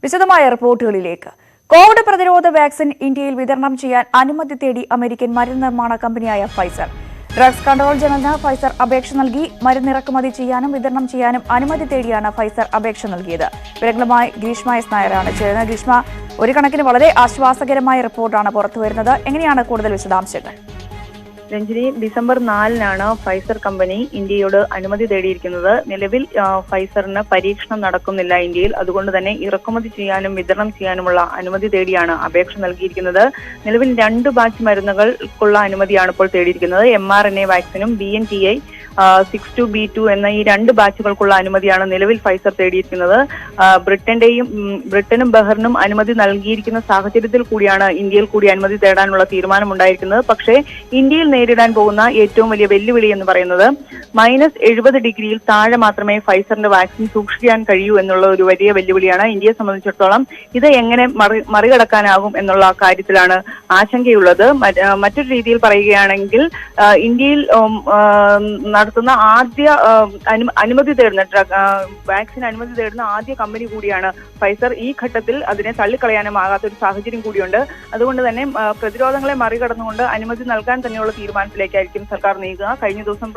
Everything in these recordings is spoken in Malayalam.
വിശദമായ റിപ്പോർട്ടുകളിലേക്ക്. കോവിഡ് പ്രതിരോധ വാക്സിൻ ഇന്ത്യയിൽ വിതരണം ചെയ്യാൻ അനുമതി തേടി അമേരിക്കൻ മരുന്ന് നിർമ്മാണ കമ്പനിയായ ഫൈസർ. ഡ്രഗ്സ് കൺട്രോൾ ജനറലിന് ഫൈസർ അപേക്ഷ നൽകി. മരുന്ന് ഇറക്കുമതി ചെയ്യാനും വിതരണം ചെയ്യാനും അനുമതി തേടിയാണ് ഫൈസർ അപേക്ഷ നൽകിയത്. വിവരങ്ങളുമായി ഗ്രീഷ്മ എസ് നായരാണ് ചേരുന്നത്. ഗ്രീഷ്മ, ഒരു കണക്കിന് വളരെ ആശ്വാസകരമായ റിപ്പോർട്ടാണ് പുറത്തുവരുന്നത്. എങ്ങനെയാണ് കൂടുതൽ വിശദാംശങ്ങൾ? രഞ്ജിനി, ഡിസംബർ 4-നാണ് ഫൈസർ കമ്പനി ഇന്ത്യയോട് അനുമതി തേടിയിരിക്കുന്നത്. നിലവിൽ ഫൈസറിന് പരീക്ഷണം നടക്കുന്നില്ല ഇന്ത്യയിൽ. അതുകൊണ്ട് തന്നെ ഇറക്കുമതി ചെയ്യാനും വിതരണം ചെയ്യാനുമുള്ള അനുമതി തേടിയാണ് അപേക്ഷ നൽകിയിരിക്കുന്നത്. നിലവിൽ 2 ബാച്ച് മരുന്നുകൾക്കുള്ള അനുമതിയാണ് ഇപ്പോൾ തേടിയിരിക്കുന്നത്. mRNA വാക്സിനും BNTI 62B2 എന്ന ഈ 2 ബാച്ചുകൾക്കുള്ള അനുമതിയാണ് നിലവിൽ ഫൈസർ തേടിയിരിക്കുന്നത്. ബ്രിട്ടനും ബഹ്റിനും അനുമതി നൽകിയിരിക്കുന്ന സാഹചര്യത്തിൽ കൂടിയാണ് ഇന്ത്യയിൽ കൂടി അനുമതി തേടാനുള്ള തീരുമാനമുണ്ടായിരിക്കുന്നത്. പക്ഷേ ഇന്ത്യയിൽ നേരിടാൻ പോകുന്ന ഏറ്റവും വലിയ വെല്ലുവിളി എന്ന് പറയുന്നത് -70 ഡിഗ്രിയിൽ താഴെ മാത്രമേ ഫൈസറിന്റെ വാക്സിൻ സൂക്ഷിക്കാൻ കഴിയൂ എന്നുള്ള ഒരു വലിയ വെല്ലുവിളിയാണ് ഇന്ത്യയെ സംബന്ധിച്ചിടത്തോളം. ഇത് എങ്ങനെ മറികടക്കാനാകും എന്നുള്ള കാര്യത്തിലാണ് ആശങ്കയുള്ളത്. മറ്റൊരു രീതിയിൽ പറയുകയാണെങ്കിൽ ഇന്ത്യയിൽ നടത്തുന്ന ആദ്യ അനുമതി തേടുന്ന വാക്സിൻ അനുമതി തേടുന്ന ആദ്യ കമ്പനി കൂടിയാണ് ഫൈസർ. ഈ ഘട്ടത്തിൽ അതിനെ തള്ളിക്കളയാനും ആകാത്ത ഒരു സാഹചര്യം കൂടിയുണ്ട്. അതുകൊണ്ട് തന്നെ പ്രതിരോധങ്ങളെ മറികടന്നുകൊണ്ട് അനുമതി നൽകാൻ തന്നെയുള്ള തീരുമാനത്തിലേക്കായിരിക്കും സർക്കാർ നീങ്ങുക. കഴിഞ്ഞ ദിവസം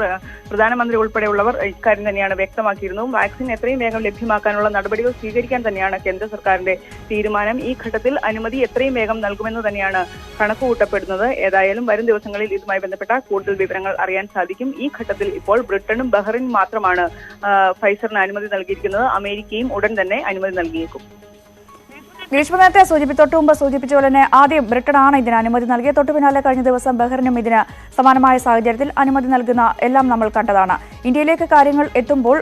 പ്രധാനമന്ത്രി ഉൾപ്പെടെയുള്ളവർ ഇക്കാര്യം തന്നെയാണ് വ്യക്തമാക്കിയിരുന്നു. വാക്സിൻ എത്രയും വേഗം ലഭ്യമാക്കാനുള്ള നടപടികൾ സ്വീകരിക്കാൻ തന്നെയാണ് കേന്ദ്ര സർക്കാരിന്റെ തീരുമാനം. ഈ ഘട്ടത്തിൽ അനുമതി എത്രയും വേഗം നൽകുമെന്ന് തന്നെയാണ് കണക്കുകൂട്ടപ്പെടുന്നത്. ഏതായാലും വരും ദിവസങ്ങളിൽ ഇതുമായി ബന്ധപ്പെട്ട കൂടുതൽ വിവരങ്ങൾ അറിയാൻ സാധിക്കും. ഈ ഘട്ടത്തിൽ ഇപ്പോൾ ബ്രിട്ടനും ബഹ്റിനും മാത്രമാണ് ഫൈസറിന് അനുമതി നൽകിയിരിക്കുന്നത്. അമേരിക്കയും ഉടൻ തന്നെ അനുമതി നൽകിയേക്കും. ഗ്രീഷ്മ നേരത്തെ തൊട്ടു മുമ്പ് സൂചിപ്പിച്ച പോലെ തന്നെ ആദ്യം ബ്രിട്ടനാണ് ഇതിന് അനുമതി നൽകിയത്. തൊട്ടു പിന്നാലെ കഴിഞ്ഞ ദിവസം ബഹ്റിനും ഇതിന് സമാനമായ സാഹചര്യത്തിൽ അനുമതി നൽകുന്ന എല്ലാം നമ്മൾ കണ്ടതാണ്. ഇന്ത്യയിലേക്ക് കാര്യങ്ങൾ എത്തുമ്പോൾ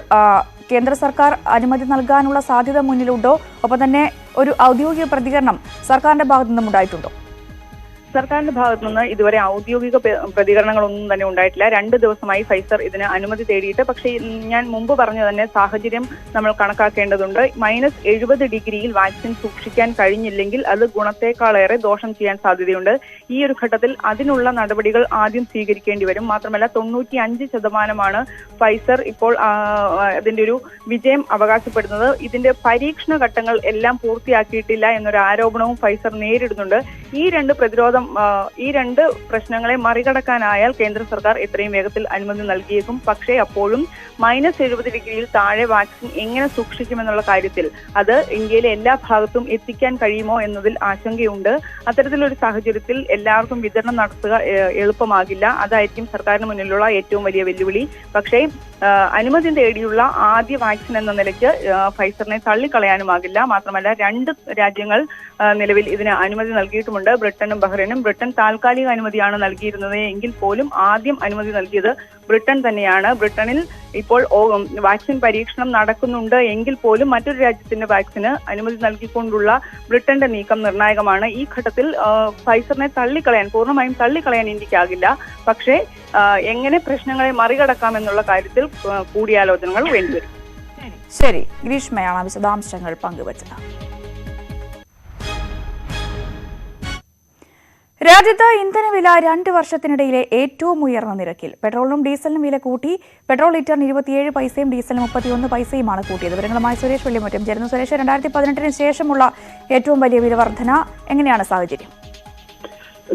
കേന്ദ്ര സർക്കാർ അനുമതി നൽകാനുള്ള സാധ്യത മുന്നിലുണ്ടോ? ഒപ്പം തന്നെ ഒരു ഔദ്യോഗിക പ്രതികരണം സർക്കാരിന്റെ ഭാഗത്തു നിന്നും ഉണ്ടായിട്ടുണ്ടോ? സർക്കാരിന്റെ ഭാഗത്തു നിന്ന് ഇതുവരെ ഔദ്യോഗിക പ്രതികരണങ്ങളൊന്നും തന്നെ ഉണ്ടായിട്ടില്ല. 2 ദിവസമായി ഫൈസർ ഇതിന് അനുമതി തേടിയിട്ട്. പക്ഷേ ഞാൻ മുമ്പ് പറഞ്ഞ തന്നെ സാഹചര്യം നമ്മൾ കണക്കാക്കേണ്ടതുണ്ട്. -70 ഡിഗ്രിയിൽ വാക്സിൻ സൂക്ഷിക്കാൻ കഴിഞ്ഞില്ലെങ്കിൽ അത് ഗുണത്തെക്കാളേറെ ദോഷം ചെയ്യാൻ സാധ്യതയുണ്ട്. ഈ ഒരു ഘട്ടത്തിൽ അതിനുള്ള നടപടികൾ ആദ്യം സ്വീകരിക്കേണ്ടി വരും. മാത്രമല്ല 95% ഫൈസർ ഇപ്പോൾ അതിന്റെ ഒരു വിജയം അവകാശപ്പെടുന്നത്. ഇതിന്റെ പരീക്ഷണ ഘട്ടങ്ങൾ എല്ലാം പൂർത്തിയാക്കിയിട്ടില്ല എന്നൊരു ആരോപണവും ഫൈസർ നേരിടുന്നുണ്ട്. ഈ രണ്ട് പ്രശ്നങ്ങളെ മറികടക്കാനായാൽ കേന്ദ്ര സർക്കാർ എത്രയും വേഗത്തിൽ അനുമതി നൽകിയേക്കും. പക്ഷേ അപ്പോഴും -70 ഡിഗ്രിയിൽ താഴെ വാക്സിൻ എങ്ങനെ സൂക്ഷിക്കുമെന്നുള്ള കാര്യത്തിൽ അത് ഇന്ത്യയിലെ എല്ലാ ഭാഗത്തും എത്തിക്കാൻ കഴിയുമോ എന്നതിൽ ആശങ്കയുണ്ട്. അത്തരത്തിലൊരു സാഹചര്യത്തിൽ എല്ലാവർക്കും വിതരണം നടത്തുക എളുപ്പമാകില്ല. അതായിരിക്കും സർക്കാരിന് മുന്നിലുള്ള ഏറ്റവും വലിയ വെല്ലുവിളി. പക്ഷേ അനുമതി തേടിയുള്ള ആദ്യ വാക്സിൻ എന്ന നിലയ്ക്ക് ഫൈസറിനെ തള്ളിക്കളയാനുമാകില്ല. മാത്രമല്ല 2 രാജ്യങ്ങൾ നിലവിൽ ഇതിന് അനുമതി നൽകിയിട്ടുമുണ്ട്, ബ്രിട്ടനും ബഹ്റൈനും. ബ്രിട്ടൻ താൽക്കാലിക അനുമതിയാണ് നൽകിയിരുന്നത് എങ്കിൽ പോലും ആദ്യം അനുമതി നൽകിയത് ബ്രിട്ടൻ തന്നെയാണ്. ബ്രിട്ടനിൽ ഇപ്പോൾ വാക്സിൻ പരീക്ഷണം നടക്കുന്നുണ്ട് എങ്കിൽ പോലും മറ്റൊരു രാജ്യത്തിന്റെ വാക്സിന് അനുമതി നൽകിക്കൊണ്ടുള്ള ബ്രിട്ടന്റെ നീക്കം നിർണായകമാണ്. ഈ ഘട്ടത്തിൽ ഫൈസറിനെ പൂർണ്ണമായും തള്ളിക്കളയാൻ ഇന്ത്യക്കാകില്ല. പക്ഷേ എങ്ങനെ പ്രശ്നങ്ങളെ മറികടക്കാം എന്നുള്ള കാര്യത്തിൽ കൂടിയാലോചനകൾ വേണ്ടിവരും. ശരി, ഗ്രീഷ്മയാണ് വിശദാംശങ്ങൾ പങ്കുവച്ചത്. രാജ്യത്ത് ഇന്ധനവില 2 വർഷത്തിനിടയിലെ ഏറ്റവും ഉയർന്ന നിരക്കിൽ. പെട്രോളിനും ഡീസലിനും വില കൂട്ടി. പെട്രോൾ ലിറ്ററിന് 27 പൈസയും ഡീസലിന് 31 പൈസയുമാണ് കൂട്ടിയത്. വിവരങ്ങളുമായി സുരേഷ് വെള്ളിമുറ്റം ചേരുന്നു. സുരേഷ്, 2018 ശേഷമുള്ള ഏറ്റവും വലിയ വില വർധന, എങ്ങനെയാണ് സാഹചര്യം?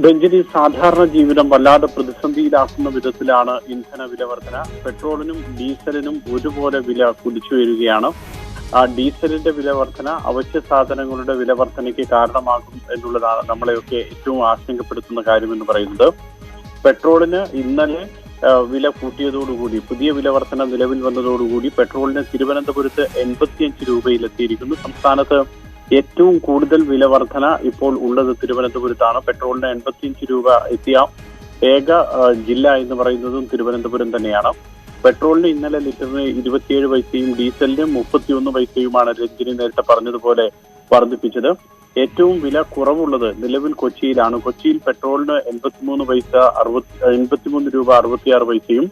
രഞ്ജിനി, സാധാരണ ജീവിതം വല്ലാതെ പ്രതിസന്ധിയിലാക്കുന്ന വിധത്തിലാണ് ഇന്ധന വില വർധന. പെട്രോളിനും ഡീസലിനും ഒരുപോലെ വില കുതിച്ചുയരുകയാണ്. ഡീസലിന്റെ വില വർധന അവശ്യ സാധനങ്ങളുടെ വില വർധനയ്ക്ക് കാരണമാകും എന്നുള്ളതാണ് നമ്മളെയൊക്കെ ഏറ്റവും ആശങ്കപ്പെടുത്തുന്ന കാര്യമെന്ന് പറയുന്നത്. പെട്രോളിന് ഇന്നലെ വില കൂട്ടിയതോടുകൂടി, പുതിയ വില വർധന നിലവിൽ വന്നതോടുകൂടി പെട്രോളിന് തിരുവനന്തപുരത്ത് 85 രൂപയിലെത്തിയിരിക്കുന്നു. സംസ്ഥാനത്ത് ഏറ്റവും കൂടുതൽ വില വർധന ഇപ്പോൾ ഉള്ളത് തിരുവനന്തപുരത്താണ്. പെട്രോളിന് 85 രൂപ എത്തിയ ഏക ജില്ല എന്ന് പറയുന്നതും തിരുവനന്തപുരം തന്നെയാണ്. പെട്രോളിന് ഇന്നലെ ലിറ്ററിന് 27 പൈസയും ഡീസലിന് 31 പൈസയുമാണ് രഞ്ജിനി നേരത്തെ പറഞ്ഞതുപോലെ വർദ്ധിപ്പിച്ചത്. ഏറ്റവും വില കുറവുള്ളത് നിലവിൽ കൊച്ചിയിലാണ്. കൊച്ചിയിൽ പെട്രോളിന് 83 രൂപ 66 പൈസയും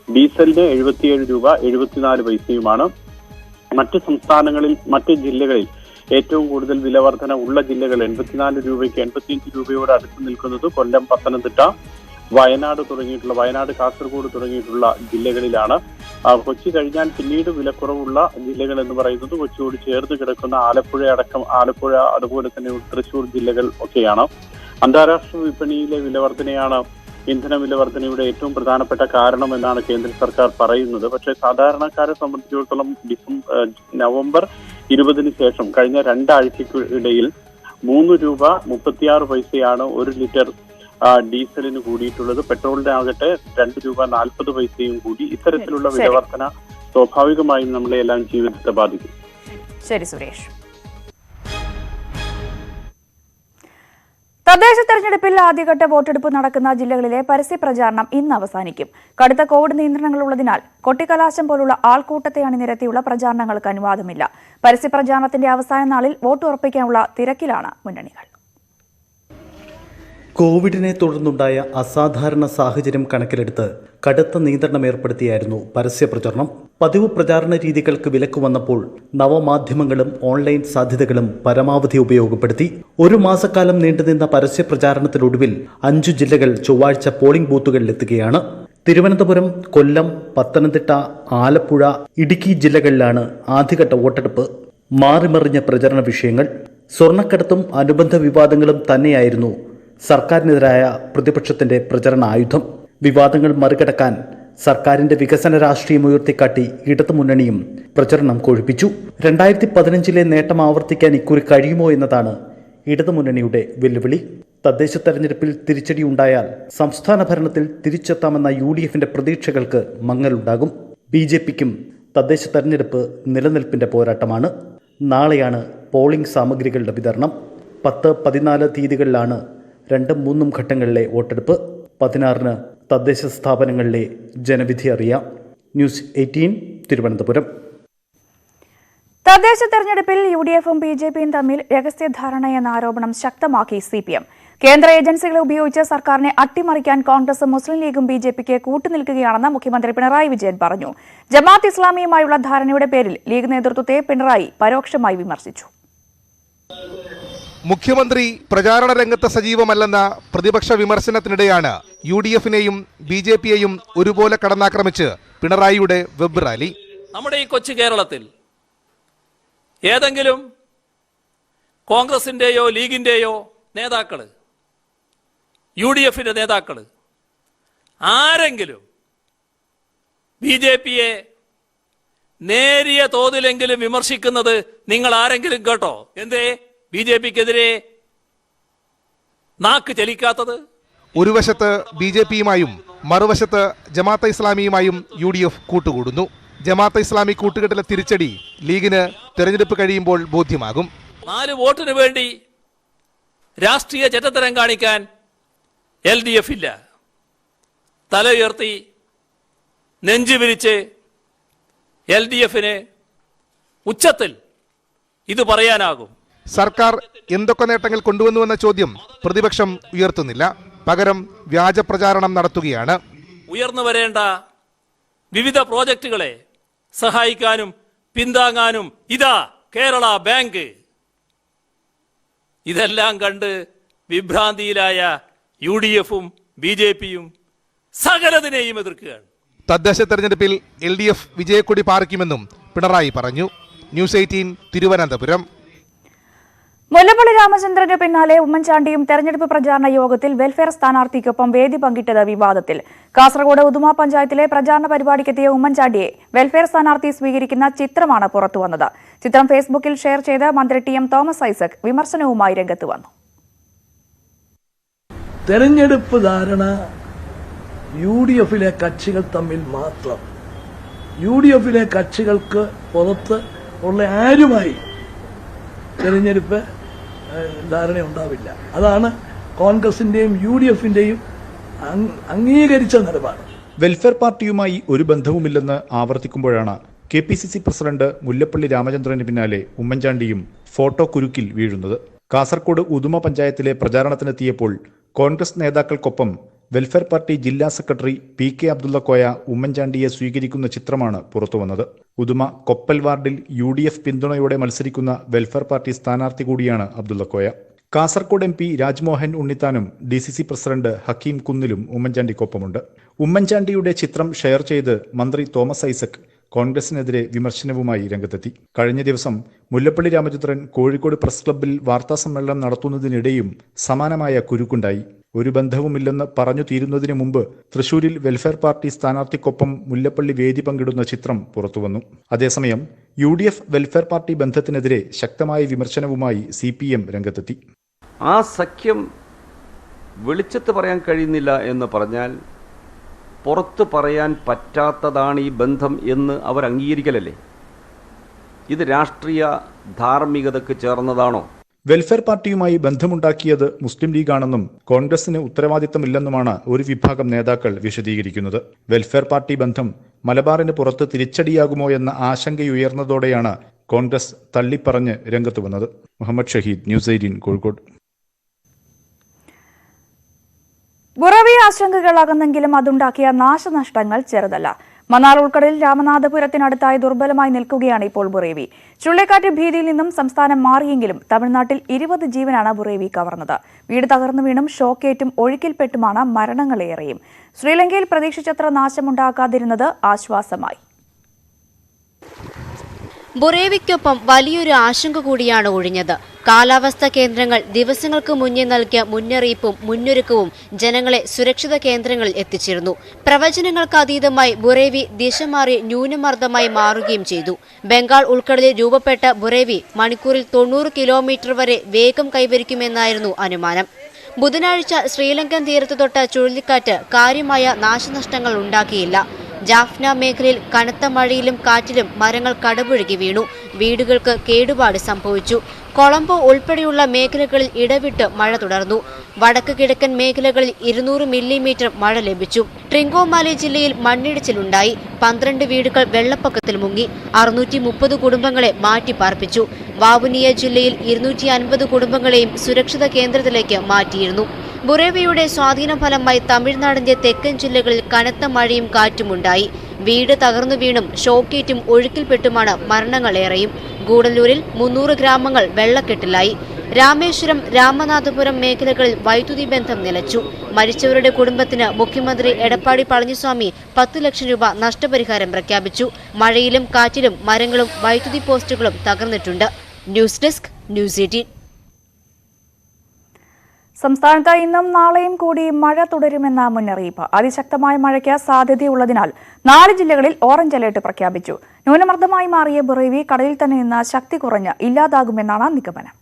ഡീസലിന് 77 രൂപ 74 പൈസയുമാണ്. മറ്റ് ജില്ലകളിൽ ഏറ്റവും കൂടുതൽ വില വർധന ഉള്ള ജില്ലകൾ 84 രൂപയ്ക്ക് 85 രൂപയോട് അടുത്ത് നിൽക്കുന്നത് കൊല്ലം, പത്തനംതിട്ട, വയനാട്, കാസർഗോഡ് തുടങ്ങിയിട്ടുള്ള ജില്ലകളിലാണ്. കൊച്ചി കഴിഞ്ഞാൽ പിന്നീട് വിലക്കുറവുള്ള ജില്ലകൾ എന്ന് പറയുന്നത് കൊച്ചിയോട് ചേർന്ന് കിടക്കുന്ന ആലപ്പുഴ അതുപോലെ തന്നെ തൃശൂർ ജില്ലകൾ ഒക്കെയാണ്. അന്താരാഷ്ട്ര വിപണിയിലെ വിലവർധനയാണ് ഇന്ധന വിലവർധനയുടെ ഏറ്റവും പ്രധാനപ്പെട്ട കാരണം എന്നാണ് കേന്ദ്ര സർക്കാർ പറയുന്നത്. പക്ഷേ സാധാരണക്കാരെ സംബന്ധിച്ചിടത്തോളം നവംബർ 20 ശേഷം കഴിഞ്ഞ 2 ആഴ്ചയ്ക്കിടയിൽ 3 രൂപ 36 പൈസയാണ് 1 ലിറ്റർ ഡീസലിന് കൂടിയിട്ടുള്ളത്. പെട്രോളിന് ആകട്ടെ 2 രൂപ 40 പൈസയും കൂടി. ഇത്തരത്തിലുള്ള വിലവർധന സ്വാഭാവികമായും നമ്മളെ എല്ലാം ജീവിതത്തെ ബാധിക്കും. ശരി സുരേഷ്. തദ്ദേശ തെരഞ്ഞെടുപ്പിൽ ആദ്യഘട്ട വോട്ടെടുപ്പ് നടക്കുന്ന ജില്ലകളിലെ പരസ്യ പ്രചാരണം ഇന്ന് അവസാനിക്കും. കടുത്ത കോവിഡ് നിയന്ത്രണങ്ങളുള്ളതിനാൽ കൊട്ടിക്കലാശം പോലുള്ള ആൾക്കൂട്ടത്തെ അണിനിരത്തിയുള്ള പ്രചാരണങ്ങൾക്ക് അനുവാദമില്ല. പരസ്യ പ്രചാരണത്തിന്റെ അവസാന നാളിൽ വോട്ട് ഉറപ്പിക്കാനുള്ള തിരക്കിലാണ് മുന്നണികൾ. കോവിഡിനെ തുടർന്നുണ്ടായ അസാധാരണ സാഹചര്യം കണക്കിലെടുത്ത് കടുത്ത നിയന്ത്രണം ഏർപ്പെടുത്തിയായിരുന്നു പരസ്യ പ്രചരണം. പതിവ് പ്രചാരണ രീതികൾക്ക് വിലക്ക് വന്നപ്പോൾ നവമാധ്യമങ്ങളും ഓൺലൈൻ സാധ്യതകളും പരമാവധി ഉപയോഗപ്പെടുത്തി. 1 മാസക്കാലം നീണ്ടുനിന്ന പരസ്യ പ്രചാരണത്തിനൊടുവിൽ 5 ജില്ലകൾ ചൊവ്വാഴ്ച പോളിംഗ് ബൂത്തുകളിലെത്തുകയാണ്. തിരുവനന്തപുരം, കൊല്ലം, പത്തനംതിട്ട, ആലപ്പുഴ, ഇടുക്കി ജില്ലകളിലാണ് ആദ്യഘട്ട വോട്ടെടുപ്പ്. മാറിമറിഞ്ഞ പ്രചരണ വിഷയങ്ങൾ, സ്വർണ്ണക്കടത്തും അനുബന്ധ വിവാദങ്ങളും തന്നെയായിരുന്നു സർക്കാരിനെതിരായ പ്രതിപക്ഷത്തിന്റെ പ്രചരണ ആയുധം. വിവാദങ്ങൾ മറികടക്കാൻ സർക്കാരിന്റെ വികസന രാഷ്ട്രീയം ഉയർത്തിക്കാട്ടി ഇടതുമുന്നണിയും പ്രചരണം കൊഴുപ്പിച്ചു. 2015 നേട്ടം ആവർത്തിക്കാൻ ഇക്കുറി കഴിയുമോ എന്നതാണ് ഇടതുമുന്നണിയുടെ വെല്ലുവിളി. തദ്ദേശ തെരഞ്ഞെടുപ്പിൽ തിരിച്ചടിയുണ്ടായാൽ സംസ്ഥാന ഭരണത്തിൽ തിരിച്ചെത്താമെന്ന UDFന്റെ പ്രതീക്ഷകൾക്ക് മങ്ങലുണ്ടാകും. BJPക്കും തദ്ദേശ തെരഞ്ഞെടുപ്പ് നിലനിൽപ്പിന്റെ പോരാട്ടമാണ്. നാളെയാണ് പോളിംഗ് സാമഗ്രികളുടെ വിതരണം. 10, 14 തീയതികളിലാണ് 2, 3 ഘട്ടങ്ങളിലെ വോട്ടെടുപ്പ്. 16-ന് തദ്ദേശ സ്ഥാപനങ്ങളിലെ ജനവിധി അറിയാം. ന്യൂസ് 18 തിരുവനന്തപുരം. തദ്ദേശ തെരഞ്ഞെടുപ്പിൽ UDFും BJPയും തമ്മിൽ രഹസ്യധാരണയെന്ന ആരോപണം ശക്തമാക്കി CPM. കേന്ദ്ര ഏജൻസികളെ ഉപയോഗിച്ച് സർക്കാരിനെ അട്ടിമറിക്കാൻ കോൺഗ്രസും മുസ്ലിം ലീഗും BJPക്ക് കൂട്ടുനിൽക്കുകയാണെന്ന് മുഖ്യമന്ത്രി പിണറായി വിജയൻ പറഞ്ഞു. ജമാഅത്ത് ഇസ്ലാമിയുമായുള്ള ധാരണയുടെ പേരിൽ ലീഗ് നേതൃത്വത്തെ പിണറായി പരോക്ഷമായി വിമർശിച്ചു. മുഖ്യമന്ത്രി പ്രചാരണ രംഗത്ത് സജീവമല്ലെന്ന പ്രതിപക്ഷ വിമർശനത്തിനിടെയാണ് UDFനെയും BJPയെയും ഒരുപോലെ കടന്നാക്രമിച്ച് പിണറായിയുടെ വെബ് റാലി. നമ്മുടെ ഈ കൊച്ചു കേരളത്തിൽ ഏതെങ്കിലും കോൺഗ്രസിന്റെയോ ലീഗിന്റെയോ നേതാക്കള്, UDFന്റെ നേതാക്കള് ആരെങ്കിലും BJPയെ നേരിയ തോതിലെങ്കിലും വിമർശിക്കുന്നത് നിങ്ങൾ ആരെങ്കിലും കേട്ടോ? എന്തേ BJPക്കെതിരെ നാക്ക് ചലിക്കാത്തത്? ഒരു വശത്ത് BJPയുമായും മറുവശത്ത് ജമാഅത്തെ ഇസ്ലാമിയുമായും UDF കൂട്ടുകൂടുന്നു. ജമാഅത്തെ ഇസ്ലാമി കൂട്ടുകെട്ടിലെ തിരിച്ചടി ലീഗിന് തെരഞ്ഞെടുപ്പ് കഴിയുമ്പോൾ ബോധ്യമാകും. 4 വോട്ടിന് വേണ്ടി രാഷ്ട്രീയ ചെറ്റത്തരം കാണിക്കാൻ LDF ഇല്ല. തല ഉയർത്തി നെഞ്ചു വിരിച്ച് LDFന് ഉച്ചത്തിൽ ഇത് പറയാനാകും. സർക്കാർ എന്തൊക്കെ നേട്ടങ്ങൾ കൊണ്ടുവന്നുവെന്ന ചോദ്യം പ്രതിപക്ഷം ഉയർത്തുന്നില്ല. പകരം വ്യാജ പ്രചാരണം നടത്തുകയാണ്. ഉയർന്നു വരേണ്ട വിവിധ പ്രോജക്റ്റുകളെ സഹായിക്കാനും പിന്താങ്ങാനും ഇതാ കേരള ബാങ്ക്. ഇതെല്ലാം കണ്ട് വിഭ്രാന്തിയിലായ UDFും BJPയും സകലതിനെയും എതിർക്കുകയാണ്. തദ്ദേശ തെരഞ്ഞെടുപ്പിൽ LDF വിജയക്കൊടി പാറിക്കുമെന്നും പിണറായി പറഞ്ഞു. ന്യൂസ് 18 തിരുവനന്തപുരം. മുല്ലപ്പള്ളി രാമചന്ദ്രന് പിന്നാലെ ഉമ്മൻചാണ്ടിയും തെരഞ്ഞെടുപ്പ് പ്രചാരണ യോഗത്തിൽ വെൽഫെയർ സ്ഥാനാർത്ഥിക്കൊപ്പം വേദി പങ്കിട്ടത് വിവാദത്തിൽ. കാസർഗോഡ് ഉദുമ പഞ്ചായത്തിലെ പ്രചാരണ പരിപാടിക്കെത്തിയ ഉമ്മൻചാണ്ടിയെ വെൽഫെയർ സ്ഥാനാർത്ഥി സ്വീകരിക്കുന്ന ചിത്രമാണ് പുറത്തുവന്നത്. ചിത്രം ഫേസ്ബുക്കിൽ ഷെയർ ചെയ്ത് മന്ത്രി TM തോമസ് ഐസക് വിമർശനവുമായി രംഗത്ത് വന്നു. തെരഞ്ഞെടുപ്പ് ധാരണ UDFിലെ കക്ഷികൾ തമ്മിൽ മാത്രം, UDFിലെ കക്ഷികൾക്ക് പുറത്ത് ഉള്ള ആരുമായി തെരഞ്ഞെടുപ്പ് ധാരണ ഉണ്ടാവില്ല. അതാണ് കോൺഗ്രസിന്റെയും UDFിന്റെയും അംഗീകരിച്ച നിലപാട്. വെൽഫെയർ പാർട്ടിയുമായി ഒരു ബന്ധവുമില്ലെന്ന് ആവർത്തിക്കുമ്പോഴാണ് KPCC പ്രസിഡന്റ് മുല്ലപ്പള്ളി രാമചന്ദ്രന് പിന്നാലെ ഉമ്മൻചാണ്ടിയും ഫോട്ടോ കുരുക്കിൽ വീഴുന്നത്. കാസർഗോഡ് ഉദുമ പഞ്ചായത്തിലെ പ്രചാരണത്തിനെത്തിയപ്പോൾ കോൺഗ്രസ് നേതാക്കൾക്കൊപ്പം വെൽഫെയർ പാർട്ടി ജില്ലാ സെക്രട്ടറി PK അബ്ദുള്ളക്കോയ ഉമ്മൻചാണ്ടിയെ സ്വീകരിക്കുന്ന ചിത്രമാണ് പുറത്തുവന്നത്. ഉദുമ കൊപ്പൽ വാർഡിൽ UDF പിന്തുണയോടെ മത്സരിക്കുന്ന വെൽഫെയർ പാർട്ടി സ്ഥാനാർത്ഥി കൂടിയാണ് അബ്ദുള്ളക്കോയ. കാസർകോട് MP രാജ്മോഹൻ ഉണ്ണിത്താനും DCC പ്രസിഡന്റ് ഹക്കീം കുന്നിലും ഉമ്മൻചാണ്ടിക്കൊപ്പമുണ്ട്. ഉമ്മൻചാണ്ടിയുടെ ചിത്രം ഷെയർ ചെയ്ത് മന്ത്രി തോമസ് ഐസക് കോൺഗ്രസിനെതിരെ വിമർശനവുമായി രംഗത്തെത്തി. കഴിഞ്ഞ ദിവസം മുല്ലപ്പള്ളി രാമചന്ദ്രൻ കോഴിക്കോട് പ്രസ് ക്ലബ്ബിൽ വാർത്താസമ്മേളനം നടത്തുന്നതിനിടെയും സമാനമായ കുരുക്കുണ്ടായി. ഒരു ബന്ധവുമില്ലെന്ന് പറഞ്ഞു തീരുന്നതിന് മുമ്പ് തൃശൂരിൽ വെൽഫെയർ പാർട്ടി സ്ഥാനാർത്ഥിക്കൊപ്പം മുല്ലപ്പള്ളി വേദി പങ്കിടുന്ന ചിത്രം പുറത്തുവന്നു. അതേസമയം UDF വെൽഫെയർ പാർട്ടി ബന്ധത്തിനെതിരെ ശക്തമായ വിമർശനവുമായി CPM രംഗത്തെത്തി. ആ സഖ്യം വെളിച്ചത്ത് പറയാൻ കഴിയുന്നില്ല എന്ന് പറഞ്ഞാൽ പുറത്ത് പറയാൻ പറ്റാത്തതാണ് ഈ ബന്ധം എന്ന് അവർ അംഗീകരിക്കലല്ലേ? ഇത് രാഷ്ട്രീയ ധാർമ്മികതയ്ക്ക് ചേർന്നതാണോ? വെൽഫെയർ പാർട്ടിയുമായി ബന്ധമുണ്ടാക്കിയത് മുസ്ലിം ലീഗാണെന്നും കോൺഗ്രസിന് ഉത്തരവാദിത്തമില്ലെന്നുമാണ് ഒരു വിഭാഗം നേതാക്കൾ വിശദീകരിക്കുന്നത്. വെൽഫെയർ പാർട്ടി ബന്ധം മലബാറിന് പുറത്ത് തിരിച്ചടിയാകുമോ എന്ന ആശങ്കയുയർന്നതോടെയാണ് കോൺഗ്രസ് തള്ളിപ്പറഞ്ഞ് രംഗത്ത് വന്നത്. മുഹമ്മദ് ഷഹീദ്, ന്യൂസ് 18 കോഴിക്കോട്. ബുറവി ആശങ്കകൾ അകന്നെങ്കിലും അതുണ്ടാക്കിയ നാശനഷ്ടങ്ങൾ ചെറുതല്ല. മന്നാർ ഉൾക്കടലിൽ രാമനാഥപുരത്തിനടുത്തായി ദുർബലമായി നിൽക്കുകയാണ് ഇപ്പോൾ ബുറേവി. ചുഴലിക്കാറ്റ് ഭീതിയിൽ നിന്നും സംസ്ഥാനം മാറിയെങ്കിലും തമിഴ്നാട്ടിൽ 20 ജീവനാണ് ബുറേവി കവർന്നത്. വീട് തകർന്നു വീണും ഷോക്കേറ്റും ഒഴുക്കിൽപ്പെട്ടുമാണ് മരണങ്ങളേറെയും. ശ്രീലങ്കയിൽ പ്രതീക്ഷിച്ചത്ര നാശമുണ്ടാക്കാതിരുന്നത് ആശ്വാസമായി. ബുറേവിക്കൊപ്പം വലിയൊരു ആശങ്ക കൂടിയാണ് ഒഴിഞ്ഞത്. കാലാവസ്ഥാ കേന്ദ്രങ്ങൾ ദിവസങ്ങൾക്ക് മുന്നേ നൽകിയ മുന്നറിയിപ്പും മുന്നൊരുക്കവും ജനങ്ങളെ സുരക്ഷിത കേന്ദ്രങ്ങളിൽ എത്തിച്ചിരുന്നു. പ്രവചനങ്ങൾക്ക് അതീതമായി ബുറേവി ദിശ മാറി ന്യൂനമർദ്ദമായി മാറുകയും ചെയ്തു. ബംഗാൾ ഉൾക്കടലിൽ രൂപപ്പെട്ട ബുറേവി മണിക്കൂറിൽ 90 കിലോമീറ്റർ വരെ വേഗം കൈവരിക്കുമെന്നായിരുന്നു അനുമാനം. ബുധനാഴ്ച ശ്രീലങ്കൻ തീരത്ത് തൊട്ട ചുഴലിക്കാറ്റ് കാര്യമായ നാശനഷ്ടങ്ങൾ ഉണ്ടാക്കിയില്ല. ജാഫ്ന മേഖലയിൽ കനത്ത മഴയിലും കാറ്റിലും മരങ്ങൾ കടപുഴകി വീണു. വീടുകൾക്ക് കേടുപാട് സംഭവിച്ചു. കൊളംബോ ഉൾപ്പെടെയുള്ള മേഖലകളിൽ ഇടവിട്ട് മഴ തുടർന്നു. വടക്ക് കിഴക്കൻ മേഖലകളിൽ 200 മില്ലിമീറ്റർ മഴ ലഭിച്ചു. ട്രിങ്കോമാലി ജില്ലയിൽ മണ്ണിടിച്ചിലുണ്ടായി. 12 വീടുകൾ വെള്ളപ്പൊക്കത്തിൽ മുങ്ങി. 630 കുടുംബങ്ങളെ മാറ്റിപ്പാർപ്പിച്ചു. വാവുനിയ ജില്ലയിൽ 250 കുടുംബങ്ങളെയും സുരക്ഷിത കേന്ദ്രത്തിലേക്ക് മാറ്റിയിരുന്നു. ബുറേവിയുടെ സ്വാധീന ഫലമായി തമിഴ്നാടിന്റെ തെക്കൻ ജില്ലകളിൽ കനത്ത മഴയും കാറ്റുമുണ്ടായി. വീട് തകർന്നു വീണും ഷോക്കേറ്റും ഒഴുക്കിൽപ്പെട്ടുമാണ് മരണങ്ങളേറെയും. ഗൂഡല്ലൂരിൽ 300 ഗ്രാമങ്ങൾ വെള്ളക്കെട്ടിലായി. രാമേശ്വരം, രാമനാഥപുരം മേഖലകളിൽ വൈദ്യുതി ബന്ധം നിലച്ചു. മരിച്ചവരുടെ കുടുംബത്തിന് മുഖ്യമന്ത്രി എടപ്പാടി പളനിസ്വാമി 10 ലക്ഷം രൂപ നഷ്ടപരിഹാരം പ്രഖ്യാപിച്ചു. മഴയിലും കാറ്റിലും മരങ്ങളും വൈദ്യുതി പോസ്റ്റുകളും തകർന്നിട്ടുണ്ട്. News desk, news 18. സംസ്ഥാനത്ത് ഇന്നും നാളെയും കൂടി മഴ തുടരുമെന്ന മുന്നറിയിപ്പ്. അതിശക്തമായ മഴയ്ക്ക് സാധ്യതയുള്ളതിനാൽ 4 ജില്ലകളിൽ ഓറഞ്ച് അലേർട്ട് പ്രഖ്യാപിച്ചു. ന്യൂനമർദ്ദമായി മാറിയ ബുറേവി കടലിൽ തന്നെ നിന്ന് ശക്തി കുറഞ്ഞ് ഇല്ലാതാകുമെന്നാണ് നിഗമനം.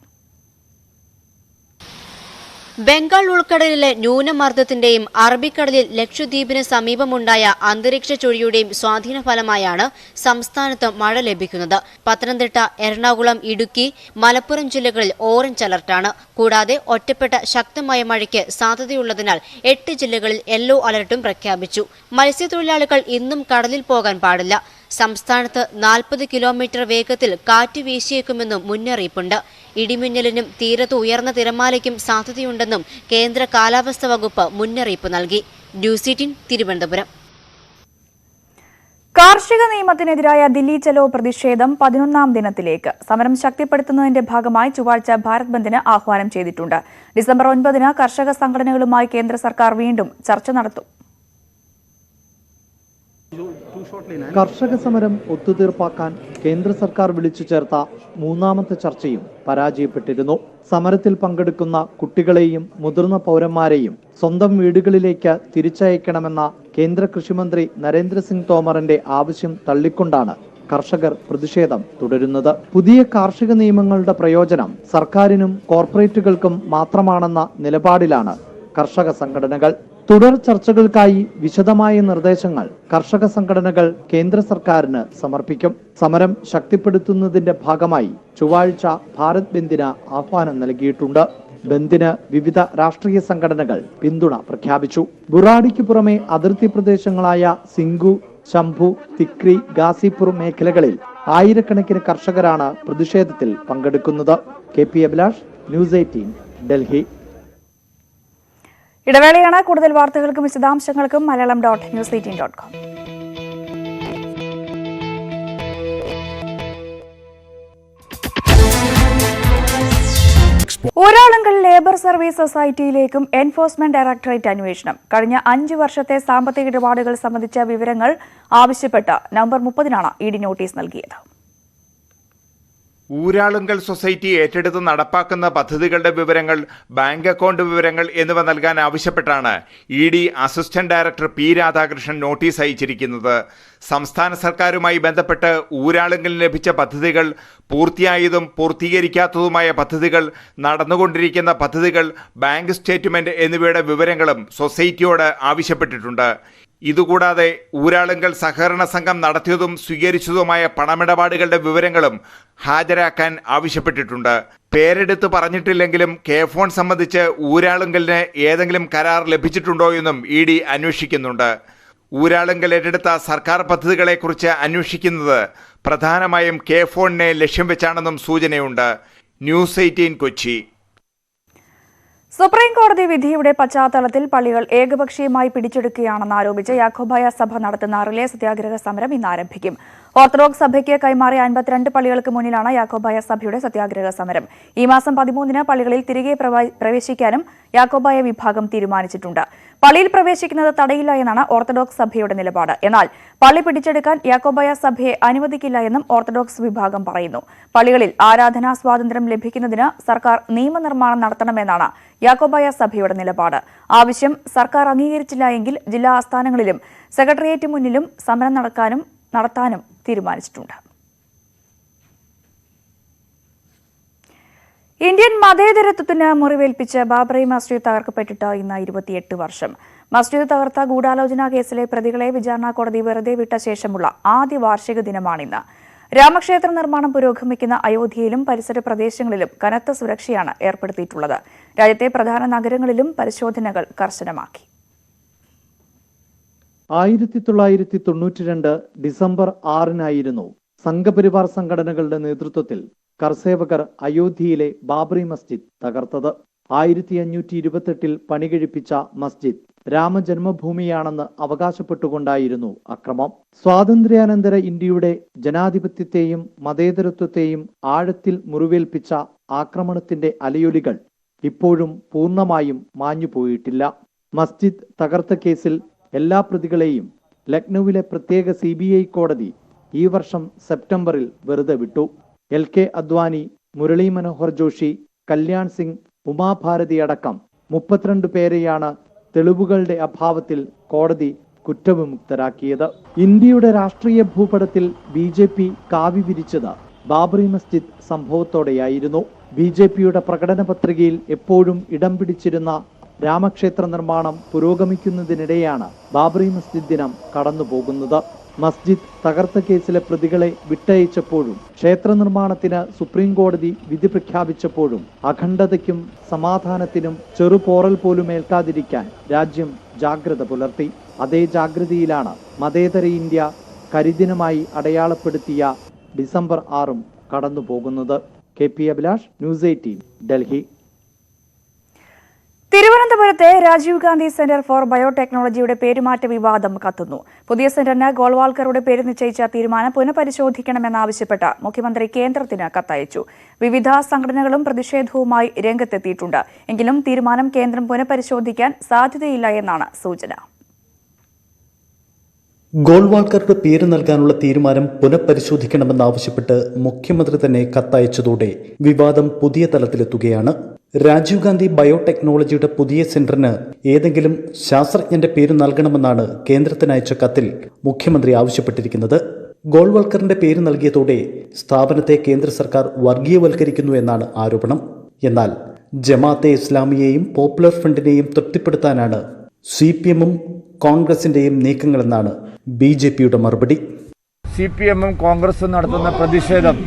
ബംഗാൾ ഉൾക്കടലിലെ ന്യൂനമർദ്ദത്തിന്റെയും അറബിക്കടലിൽ ലക്ഷദ്വീപിന് സമീപമുണ്ടായ അന്തരീക്ഷ ചുഴിയുടെയും സ്വാധീന ഫലമായാണ് സംസ്ഥാനത്ത് മഴ ലഭിക്കുന്നത്. പത്തനംതിട്ട, എറണാകുളം, ഇടുക്കി, മലപ്പുറം ജില്ലകളിൽ ഓറഞ്ച് അലർട്ടാണ്. കൂടാതെ ഒറ്റപ്പെട്ട ശക്തമായ മഴയ്ക്ക് സാധ്യതയുള്ളതിനാൽ 8 ജില്ലകളിൽ യെല്ലോ അലർട്ടും പ്രഖ്യാപിച്ചു. മത്സ്യത്തൊഴിലാളികൾ ഇന്നും കടലിൽ പോകാൻ പാടില്ല. സംസ്ഥാനത്ത് 40 കിലോമീറ്റർ വേഗത്തിൽ കാറ്റ് വീശിയേക്കുമെന്നും മുന്നറിയിപ്പുണ്ട്. ഇടിമിന്നലിനും തീരത്ത് ഉയർന്ന തിരമാലയ്ക്കും സാധ്യതയുണ്ടെന്നും കേന്ദ്ര കാലാവസ്ഥാ വകുപ്പ് മുന്നറിയിപ്പ് നൽകി. ന്യൂസ് 18 തിരുവനന്തപുരം. കാർഷിക നിയമത്തിനെതിരായ ദില്ലി ചലോ പ്രതിഷേധം 11ാം ദിനത്തിലേക്ക്. സമരം ശക്തിപ്പെടുത്തുന്നതിന്റെ ഭാഗമായി ചൊവ്വാഴ്ച ഭാരത് ബന്ദിന് ആഹ്വാനം ചെയ്തിട്ടുണ്ട്. ഡിസംബർ 9 കർഷക സംഘടനകളുമായി കേന്ദ്ര സർക്കാർ വീണ്ടും ചർച്ച നടത്തും. കർഷക സമരം ഒത്തുതീർപ്പാക്കാൻ കേന്ദ്ര സർക്കാർ വിളിച്ചു ചേർത്ത 3ാമത്തെ ചർച്ചയും പരാജയപ്പെട്ടിരുന്നു. സമരത്തിൽ പങ്കെടുക്കുന്ന കുട്ടികളെയും മുതിർന്ന പൗരന്മാരെയും സ്വന്തം വീടുകളിലേക്ക് തിരിച്ചയക്കണമെന്ന കേന്ദ്ര കൃഷിമന്ത്രി നരേന്ദ്രസിംഗ് തോമറിന്റെ ആവശ്യം തള്ളിക്കൊണ്ടാണ് കർഷകർ പ്രതിഷേധം തുടരുന്നത്. പുതിയ കാർഷിക നിയമങ്ങളുടെ പ്രയോജനം സർക്കാരിനും കോർപ്പറേറ്റുകൾക്കും മാത്രമാണെന്ന നിലപാടിലാണ് കർഷക സംഘടനകൾ. തുടർ ചർച്ചകൾക്കായി വിശദമായ നിർദ്ദേശങ്ങൾ കർഷക സംഘടനകൾ കേന്ദ്ര സർക്കാരിന് സമർപ്പിക്കും. സമരം ശക്തിപ്പെടുത്തുന്നതിന്റെ ഭാഗമായി ചൊവ്വാഴ്ച ഭാരത് ബന്ദിന് ആഹ്വാനം നൽകിയിട്ടുണ്ട്. ബന്ദിന് വിവിധ രാഷ്ട്രീയ സംഘടനകൾ പിന്തുണ പ്രഖ്യാപിച്ചു. ബുറാഡിക്ക് പുറമെ അതിർത്തി പ്രദേശങ്ങളായ സിംഗു, ശംഭു, തിക്രി, ഗാസിപൂർ മേഖലകളിൽ ആയിരക്കണക്കിന് കർഷകരാണ് പ്രതിഷേധത്തിൽ പങ്കെടുക്കുന്നത്. KP Abhilash, news 18, Delhi. ഇടവേളയാണ്. കൂടുതൽ വാർത്തകൾക്കും വിശദാംശങ്ങൾക്കും malayalam.news18.com. ഊരാളുങ്കൽ സൈബർ സർവീസ് സൊസൈറ്റിയിലേക്കും എൻഫോഴ്സ്മെന്റ് ഡയറക്ടറേറ്റ് അന്വേഷണം. കഴിഞ്ഞ 5 വർഷത്തെ സാമ്പത്തിക ഇടപാടുകൾ സംബന്ധിച്ച വിവരങ്ങൾ ആവശ്യപ്പെട്ട് നവംബർ 30-നാണ് ഇഡി നോട്ടീസ് നൽകിയത്. ഊരാളുങ്കൽ സൊസൈറ്റി ഏറ്റെടുത്ത് നടപ്പാക്കുന്ന പദ്ധതികളുടെ വിവരങ്ങൾ, ബാങ്ക് അക്കൗണ്ട് വിവരങ്ങൾ എന്നിവ നൽകാൻ ആവശ്യപ്പെട്ടാണ് ED assistant director P Radhakrishnan notice അയച്ചിരിക്കുന്നത്. സംസ്ഥാന സർക്കാരുമായി ബന്ധപ്പെട്ട് ഊരാളുങ്കലിന് ലഭിച്ച പദ്ധതികൾ, പൂർത്തിയായതും പൂർത്തീകരിക്കാത്തതുമായ പദ്ധതികൾ, നടന്നുകൊണ്ടിരിക്കുന്ന പദ്ധതികൾ, ബാങ്ക് സ്റ്റേറ്റ്മെന്റ് എന്നിവയുടെ വിവരങ്ങളും സൊസൈറ്റിയോട് ആവശ്യപ്പെട്ടിട്ടുണ്ട്. ഇതുകൂടാതെ ഊരാളുങ്കൽ സഹകരണ സംഘം നടത്തിയതും സ്വീകരിച്ചതുമായ പണമിടപാടുകളുടെ വിവരങ്ങളും ഹാജരാക്കാൻ ആവശ്യപ്പെട്ടിട്ടുണ്ട്. പേരെടുത്ത് പറഞ്ഞിട്ടില്ലെങ്കിലും കെ-ഫോൺ സംബന്ധിച്ച് ഊരാളുങ്കലിന് ഏതെങ്കിലും കരാർ ലഭിച്ചിട്ടുണ്ടോ എന്നും ഇഡി അന്വേഷിക്കുന്നുണ്ട്. ഊരാളുങ്കൽ ഏറ്റെടുത്ത സർക്കാർ പദ്ധതികളെക്കുറിച്ച് അന്വേഷിക്കുന്നത് പ്രധാനമായും കെ-ഫോണിനെ ലക്ഷ്യം വെച്ചാണെന്നും സൂചനയുണ്ട്. ന്യൂസ് 18 കൊച്ചി. സുപ്രീം കോടതി വിധിയുടെ പശ്ചാത്തലത്തിൽ പള്ളികൾ ഏകപക്ഷീയമായി പിടിച്ചെടുക്കുകയാണെന്ന് ആരോപിച്ച് യാക്കോബായ സഭ നടത്തുന്ന റിലേ സത്യാഗ്രഹ സമരം ഇന്ന് ആരംഭിക്കും. ഓർത്തഡോക്സ് സഭയ്ക്ക് കൈമാറിയ 52 പള്ളികൾക്ക് മുന്നിലാണ് യാക്കോബായ സഭയുടെ സത്യാഗ്രഹ സമരം. ഈ മാസം 13-ന് പള്ളികളിൽ തിരികെ പ്രവേശിക്കാനും യാക്കോബായ വിഭാഗം തീരുമാനിച്ചിട്ടുണ്ട്. പള്ളിയിൽ പ്രവേശിക്കുന്നത് തടയില്ല എന്നാണ് ഓർത്തഡോക്സ് സഭയുടെ നിലപാട്. എന്നാൽ പള്ളി പിടിച്ചെടുക്കാൻ യാക്കോബായ സഭയെ അനുവദിക്കില്ല എന്നും ഓർത്തഡോക്സ് വിഭാഗം പറയുന്നു. പള്ളികളിൽ ആരാധനാ സ്വാതന്ത്ര്യം ലഭിക്കുന്നതിന് സർക്കാർ നിയമനിർമ്മാണം നടത്തണമെന്നാണ് യാക്കോബായ സഭയുടെ നിലപാട്. ആവശ്യം സർക്കാർ അംഗീകരിച്ചില്ല എങ്കിൽ ജില്ലാ ആസ്ഥാനങ്ങളിലും സെക്രട്ടേറിയറ്റ് മുന്നിലും സമരം നടത്താനും തീരുമാനിച്ചിട്ടുണ്ട്. ഇന്ത്യൻ മതേതരത്വത്തിന് മുറിവേൽപ്പിച്ച് ബാബറി മസ്ജിദ് തകർക്കപ്പെട്ടിട്ട് ഇന്ന് 28 വർഷം. മസ്ജിദ് തകർത്ത ഗൂഢാലോചനാ കേസിലെ പ്രതികളെ വിചാരണ കോടതി വെറുതെ വിട്ട ശേഷമുള്ള ആദ്യ വാർഷിക ദിനമാണിന്ന്. രാമക്ഷേത്ര നിർമ്മാണം പുരോഗമിക്കുന്ന അയോധ്യയിലും പരിസര പ്രദേശങ്ങളിലും കനത്ത സുരക്ഷയാണ് ഏർപ്പെടുത്തിയിട്ടുള്ളത്. രാജ്യത്തെ പ്രധാന നഗരങ്ങളിലും പരിശോധനകൾ കർശനമാക്കി. 1992 ഡിസംബർ 6-നായിരുന്നു സംഘപരിവാർ സംഘടനകളുടെ നേതൃത്വത്തിൽ കർസേവകർ അയോധ്യയിലെ ബാബറി മസ്ജിദ് തകർത്തത്. 1528 പണികഴിപ്പിച്ച മസ്ജിദ് രാമജന്മഭൂമിയാണെന്ന് അവകാശപ്പെട്ടുകൊണ്ടായിരുന്നു അക്രമം. സ്വാതന്ത്ര്യാനന്തര ഇന്ത്യയുടെ ജനാധിപത്യത്തെയും മതേതരത്വത്തെയും ആഴത്തിൽ മുറിവേൽപ്പിച്ച ആക്രമണത്തിന്റെ അലയൊലികൾ ഇപ്പോഴും പൂർണ്ണമായും മാഞ്ഞുപോയിട്ടില്ല. മസ്ജിദ് തകർത്ത കേസിൽ എല്ലാ പ്രതികളെയും ലക്നൌവിലെ പ്രത്യേക CBI കോടതി ഈ വർഷം സെപ്റ്റംബറിൽ വെറുതെ വിട്ടു. LK അദ്വാനി, മുരളി മനോഹർ ജോഷി, കല്യാൺ സിംഗ്, ഉമാഭാരതി അടക്കം 32 പേരെയാണ് തെളിവുകളുടെ അഭാവത്തിൽ കോടതി കുറ്റവിമുക്തരാക്കിയത്. ഇന്ത്യയുടെ രാഷ്ട്രീയ ഭൂപടത്തിൽ BJP കാവി വിരിച്ചത് ബാബറി മസ്ജിദ് സംഭവത്തോടെയായിരുന്നു. BJPയുടെ പ്രകടന പത്രികയിൽ എപ്പോഴും ഇടം പിടിച്ചിരുന്ന രാമക്ഷേത്ര നിർമ്മാണം പുരോഗമിക്കുന്നതിനിടെയാണ് ബാബറി മസ്ജിദ് ദിനം കടന്നുപോകുന്നത്. മസ്ജിദ് തകർത്ത കേസിലെ പ്രതികളെ വിട്ടയച്ചപ്പോഴും ക്ഷേത്ര നിർമ്മാണത്തിന് സുപ്രീം കോടതി വിധി പ്രഖ്യാപിച്ചപ്പോഴും അഖണ്ഡതയ്ക്കും സമാധാനത്തിനും ചെറുപോറൽ പോലും ഏൽക്കാതിരിക്കാൻ രാജ്യം ജാഗ്രത പുലർത്തി. അതേ ജാഗ്രതയിലാണ് മതേതര ഇന്ത്യ കരിദിനമായി അടയാളപ്പെടുത്തിയ ഡിസംബർ 6 കടന്നുപോകുന്നത്. KP Abhilash, news 18, Delhi. തിരുവനന്തപുരത്തെ രാജീവ് ഗാന്ധി സെന്റർ ഫോർ ബയോടെക്നോളജിയുടെ പേരുമാറ്റ വിവാദം കത്തുന്നു. പുതിയ സെന്ററിന് ഗോൾവാൾക്കറുടെ പേര് നിശ്ചയിച്ച തീരുമാനം പുനഃപരിശോധിക്കണമെന്നാവശ്യപ്പെട്ട് മുഖ്യമന്ത്രി കേന്ദ്രത്തിന് കത്തയച്ചു. വിവിധ സംഘടനകളും പ്രതിഷേധവുമായി രംഗത്തെത്തിയിട്ടുണ്ട്. എങ്കിലും തീരുമാനം കേന്ദ്രം പുനഃപരിശോധിക്കാൻ സാധ്യതയില്ല എന്നാണ് സൂചന. ഗോൾവാൾക്കറുടെ പേര് നൽകാനുള്ള തീരുമാനം പുനഃപരിശോധിക്കണമെന്നാവശ്യപ്പെട്ട് മുഖ്യമന്ത്രി തന്നെ കത്തയച്ചതോടെ വിവാദം പുതിയ തലത്തിലെത്തുകയാണ്. രാജീവ് ഗാന്ധി ബയോടെക്നോളജിയുടെ പുതിയ സെന്ററിന് ഏതെങ്കിലും ശാസ്ത്രജ്ഞന്റെ പേര് നൽകണമെന്നാണ് കേന്ദ്രത്തിനയച്ച കത്തിൽ മുഖ്യമന്ത്രി ആവശ്യപ്പെട്ടിരിക്കുന്നത്. ഗോൾവാൾക്കറിന്റെ പേര് നൽകിയതോടെ സ്ഥാപനത്തെ കേന്ദ്ര സർക്കാർ വർഗീയവൽക്കരിക്കുന്നു എന്നാണ് ആരോപണം. എന്നാൽ ജമാഅത്തെ ഇസ്ലാമിയെയും പോപ്പുലർ ഫ്രണ്ടിനെയും തൃപ്തിപ്പെടുത്താനാണ് CPM-ഉം കോൺഗ്രസിന്റെയും നീക്കങ്ങളെന്നാണ് BJPയുടെ മറുപടി. CPM-ഉം കോൺഗ്രസും നടത്തുന്ന പ്രതിഷേധം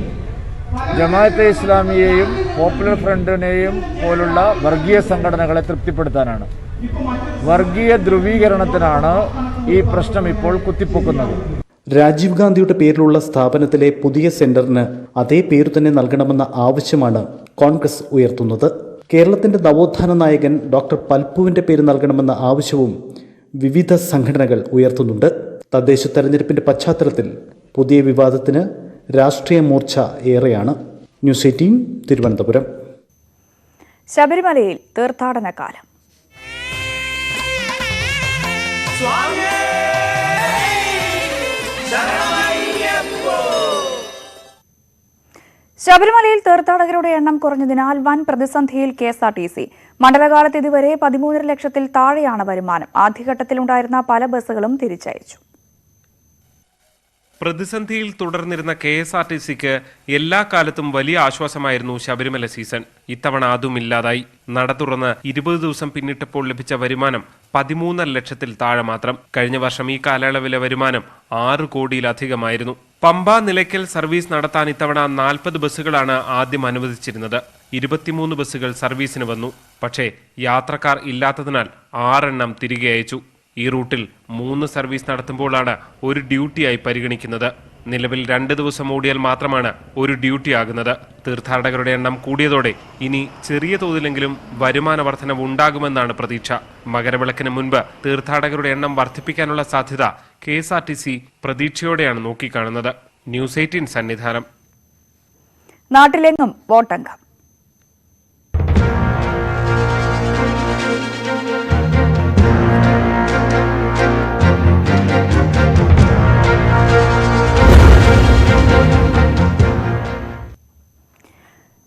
ജമാഅത്തെ ഇസ്ലാമിയെയും പോപ്പുലർ ഫ്രണ്ടിനെയും പോലുള്ള വർഗീയ സംഘടനകളെ തൃപ്തിപ്പെടുത്താനാണ്. വർഗീയ ധ്രുവീകരണത്തിനാണ് ഈ പ്രശ്നം ഇപ്പോൾ കുത്തിപ്പൊക്കുന്നത്. രാജീവ് ഗാന്ധിയുടെ പേരിലുള്ള സ്ഥാപനത്തിലെ പുതിയ സെന്ററിന് അതേ പേര് തന്നെ നൽകണമെന്ന ആവശ്യമാണ് കോൺഗ്രസ് ഉയർത്തുന്നത്. കേരളത്തിന്റെ നവോത്ഥാന നായകൻ ഡോക്ടർ പൽപ്പുവിന്റെ പേര് നൽകണമെന്ന ആവശ്യവും വിവിധ സംഘടനകൾ ഉയർത്തുന്നുണ്ട്. തദ്ദേശ തെരഞ്ഞെടുപ്പിന്റെ പശ്ചാത്തലത്തിൽ പുതിയ വിവാദത്തിന് രാഷ്ട്രീയ മൂർച്ച ഏറെയാണ്. ന്യൂസ് 18 തിരുവനന്തപുരം. ശബരിമലയിൽ തീർത്ഥാടന കാലം. ശബരിമലയിൽ തീർത്ഥാടകരുടെ എണ്ണം കുറഞ്ഞതിനാൽ വൻ പ്രതിസന്ധിയിൽ KSRTC. മണ്ഡലകാലത്ത് ഇതുവരെ 13 ലക്ഷത്തിൽ താഴെയാണ് വരുമാനം. ആദ്യഘട്ടത്തിലുണ്ടായിരുന്ന പല ബസ്സുകളും തിരിച്ചയച്ചു. പ്രതിസന്ധിയിൽ തുടർന്നിരുന്ന KSRTCക്ക് എല്ലാ കാലത്തും വലിയ ആശ്വാസമായിരുന്നു ശബരിമല സീസൺ. ഇത്തവണ അതുമില്ലാതായി. നട തുറന്ന് 20 ദിവസം പിന്നിട്ടപ്പോൾ ലഭിച്ച വരുമാനം 13 ലക്ഷത്തിൽ താഴെ മാത്രം. കഴിഞ്ഞ വർഷം ഈ കാലയളവിലെ വരുമാനം 6 കോടിയിലധികമായിരുന്നു. പമ്പ നിലയ്ക്കൽ സർവീസ് നടത്താൻ ഇത്തവണ 40 ബസ്സുകളാണ് ആദ്യം അനുവദിച്ചിരുന്നത്. 23 ബസ്സുകൾ സർവീസിന് വന്നു. പക്ഷേ യാത്രക്കാർ ഇല്ലാത്തതിനാൽ 6 എണ്ണം തിരികെ അയച്ചു. ഈ റൂട്ടിൽ 3 സർവീസ് നടത്തുമ്പോഴാണ് ഒരു ഡ്യൂട്ടിയായി പരിഗണിക്കുന്നത്. നിലവിൽ 2 ദിവസം ഓടിയാൽ മാത്രമാണ് ഒരു ഡ്യൂട്ടി ആകുന്നത്. തീർത്ഥാടകരുടെ എണ്ണം കൂടിയതോടെ ഇനി ചെറിയ തോതിലെങ്കിലും വരുമാന വർധനവ് ഉണ്ടാകുമെന്നാണ് പ്രതീക്ഷ. മകരവിളക്കിന് മുൻപ് തീർത്ഥാടകരുടെ എണ്ണം വർദ്ധിപ്പിക്കാനുള്ള സാധ്യത KSRTC പ്രതീക്ഷയോടെയാണ് നോക്കിക്കാണുന്നത്. ന്യൂസ് 18 സന്നിധാനം. നാട്ടിലെങ്ങും വോട്ടംഗം.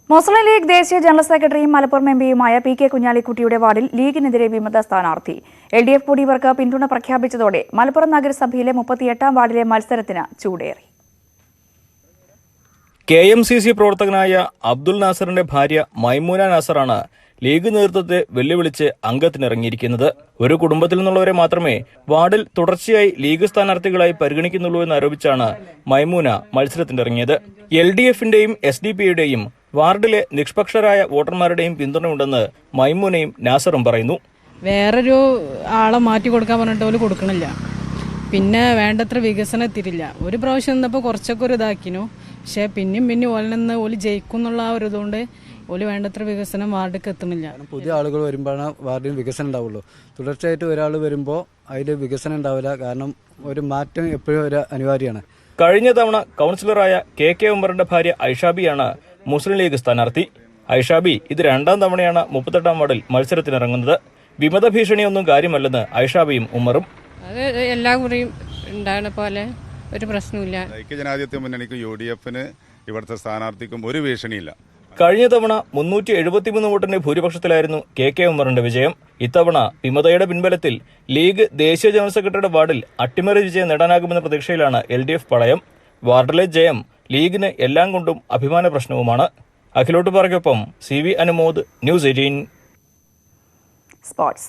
മുസ്ലിം ലീഗ് ദേശീയ ജനറൽ സെക്രട്ടറിയും മലപ്പുറം എംപിയുമായ PK കുഞ്ഞാലിക്കുട്ടിയുടെ വാർഡിൽ ലീഗിനെതിരെ വിമത സ്ഥാനാർത്ഥി. LDF കൂടിയവർക്ക് പിന്തുണ പ്രഖ്യാപിച്ചതോടെ മലപ്പുറം നഗരസഭയിലെ 38ാം വാർഡിലെ മത്സരത്തിന് ചൂടേറി. KMCC പ്രവർത്തകനായ അബ്ദുൽ നാസറിന്റെ ഭാര്യ മൈമൂന നാസറാണ് ലീഗ് നേതൃത്വത്തെ വെല്ലുവിളിച്ച് അംഗത്തിനിറങ്ങിയിരിക്കുന്നത്. ഒരു കുടുംബത്തിൽ നിന്നുള്ളവരെ മാത്രമേ വാർഡിൽ തുടർച്ചയായി ലീഗ് സ്ഥാനാർത്ഥികളായി പരിഗണിക്കുന്നുള്ളൂ എന്നാരോപിച്ചാണ് മൈമൂന മത്സരത്തിനിറങ്ങിയത്. LDFന്റെയും SDPയുടെയും വാർഡിലെ നിഷ്പക്ഷരായ വോട്ടർമാരുടെയും പിന്തുണയുണ്ടെന്ന് മൈമൂനയും നാസറും പറയുന്നു. വേറൊരു ആളെ മാറ്റി കൊടുക്കാൻ പറഞ്ഞിട്ട് ഓല് കൊടുക്കണില്ല. പിന്നെ വേണ്ടത്ര വികസനം എത്തിയിട്ടില്ല. ഒരു പ്രാവശ്യം നിന്നപ്പോൾ കുറച്ചൊക്കെ ഒരു ഇതാക്കിനു. പക്ഷെ പിന്നെയും ഓലിൽ നിന്ന് ഓല് ജയിക്കും എന്നുള്ള ആ ഒരു ഇതുകൊണ്ട് ഓല് വേണ്ടത്ര വികസനം വാർഡിലേക്ക് എത്തുന്നില്ല. പുതിയ ആളുകൾ വരുമ്പോഴാണ് വാർഡിന് വികസനം ഉണ്ടാവുള്ളൂ. തുടർച്ചയായിട്ട് ഒരാൾ വരുമ്പോൾ അതിൽ വികസനം ഉണ്ടാവില്ല. കാരണം ഒരു മാറ്റം എപ്പോഴും ഒരു അനിവാര്യമാണ്. കഴിഞ്ഞ തവണ കൗൺസിലറായ KK ഉമറിന്റെ ഭാര്യ ഐഷാബിയാണ് മുസ്ലിം ലീഗ് സ്ഥാനാർത്ഥി. ഐഷാബി ഇത് 2ാം തവണയാണ് 38ാം വാർഡിൽ മത്സരത്തിനിറങ്ങുന്നത്. വിമത ഭീഷണിയൊന്നും കാര്യമല്ലെന്ന് ഐഷാബിയും ഉമറും. അത് എല്ലാ കുറിയും ഉണ്ടാകുന്ന പോലെ ഒരു പ്രശ്നമില്ല. ഐക്യജനാധിപത്യ മുന്നണിക്കും UDFന് ഇവിടുത്തെ സ്ഥാനാർത്ഥിക്കും ഒരു ഭീഷണിയില്ല. കഴിഞ്ഞ തവണ 373 വോട്ടിന്റെ ഭൂരിപക്ഷത്തിലായിരുന്നു KK ഉമറിന്റെ വിജയം. ഇത്തവണ വിമതയുടെ പിൻബലത്തിൽ ലീഗ് ദേശീയ ജനറൽ സെക്രട്ടറിയുടെ വാർഡിൽ അട്ടിമറി വിജയം നേടാനാകുമെന്ന പ്രതീക്ഷയിലാണ് LDF പളയം. വാർഡിലെ ജയം ലീഗിന് എല്ലാം കൊണ്ടും അഭിമാന പ്രശ്നവുമാണ്. അഖിലോട്ട് പറയ്ക്കൊപ്പം CV അനുമോദ്, ന്യൂസ് 18 സ്പോർട്സ്.